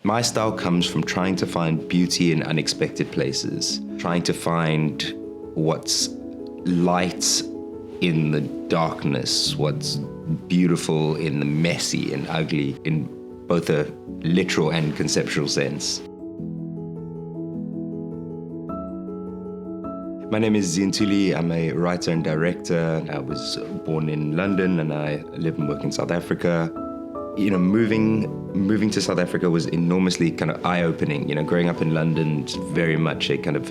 My style comes from trying to find beauty in unexpected places, trying to find what's light in the darkness, what's beautiful in the messy and ugly, in both a literal and conceptual sense. My name is Zee Ntuli. I'm a writer and director. I was born in London and I live and work in South Africa. You know, moving to South Africa was enormously kind of eye-opening. You know, growing up in London, it's very much a kind of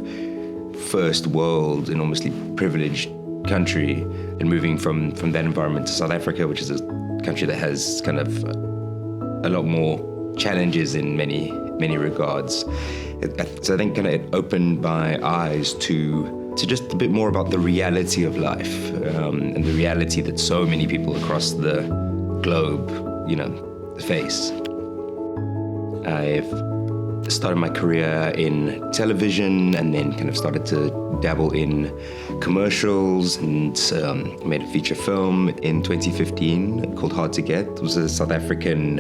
first world, enormously privileged country, and moving from that environment to South Africa, which is a country that has kind of a lot more challenges in many regards. So I think kind of it opened my eyes to just a bit more about the reality of life, and the reality that so many people across the globe, you know, face. I've started my career in television and then kind of started to dabble in commercials and made a feature film in 2015 called Hard to Get. It was a South African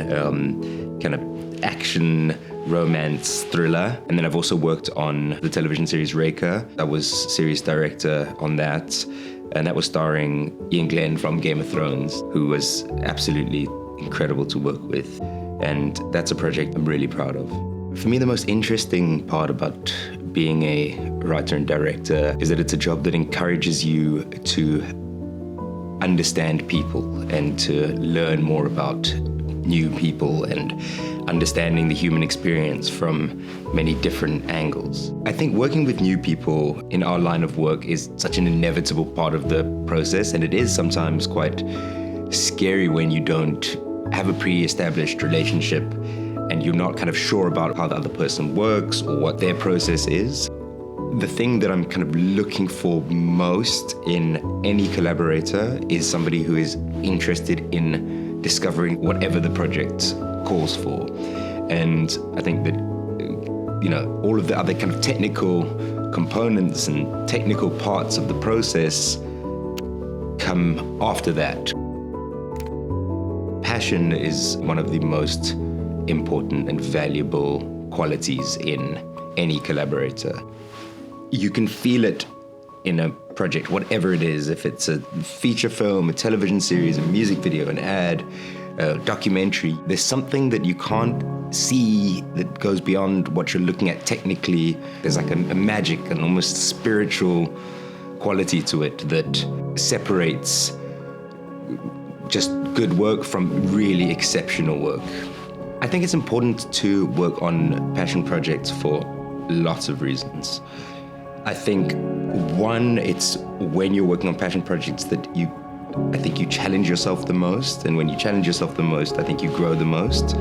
kind of action romance thriller. And then I've also worked on the television series Reka. I was series director on that. And that was starring Ian Glenn from Game of Thrones, who was absolutely incredible to work with. And that's a project I'm really proud of. For me, the most interesting part about being a writer and director is that it's a job that encourages you to understand people and to learn more about new people and understanding the human experience from many different angles. I think working with new people in our line of work is such an inevitable part of the process, and it is sometimes quite scary when you don't have a pre-established relationship and you're not kind of sure about how the other person works or what their process is. The thing that I'm kind of looking for most in any collaborator is somebody who is interested in discovering whatever the project calls for. And I think that, you know, all of the other kind of technical components and technical parts of the process come after that. Passion is one of the most important and valuable qualities in any collaborator. You can feel it in a project, whatever it is, if it's a feature film, a television series, a music video, an ad, a documentary. There's something that you can't see that goes beyond what you're looking at technically. There's like a magic, an almost spiritual quality to it that separates just good work from really exceptional work. I think it's important to work on passion projects for lots of reasons. I think one, it's when you're working on passion projects that I think you challenge yourself the most, and when you challenge yourself the most, I think you grow the most.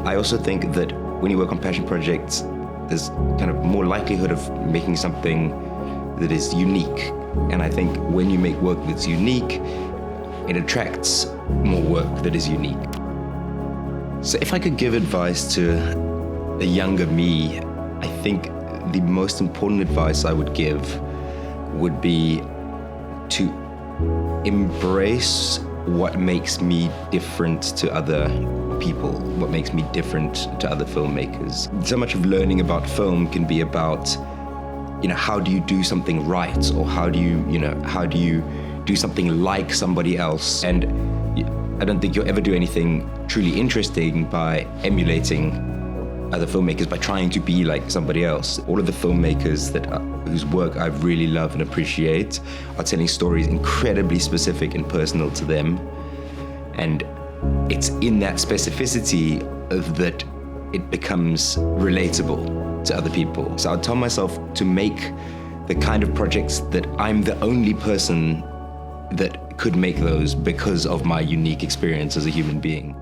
I also think that when you work on passion projects, there's kind of more likelihood of making something that is unique. And I think when you make work that's unique, it attracts more work that is unique. So if I could give advice to a younger me, I think the most important advice I would give would be to embrace what makes me different to other people, what makes me different to other filmmakers. So much of learning about film can be about, you know, how do you do something right, or how do you do something like somebody else? And I don't think you'll ever do anything truly interesting by emulating other filmmakers, by trying to be like somebody else. All of the filmmakers whose work I really love and appreciate are telling stories incredibly specific and personal to them. And it's in that specificity that it becomes relatable to other people. So I tell myself to make the kind of projects that I'm the only person that could make those because of my unique experience as a human being.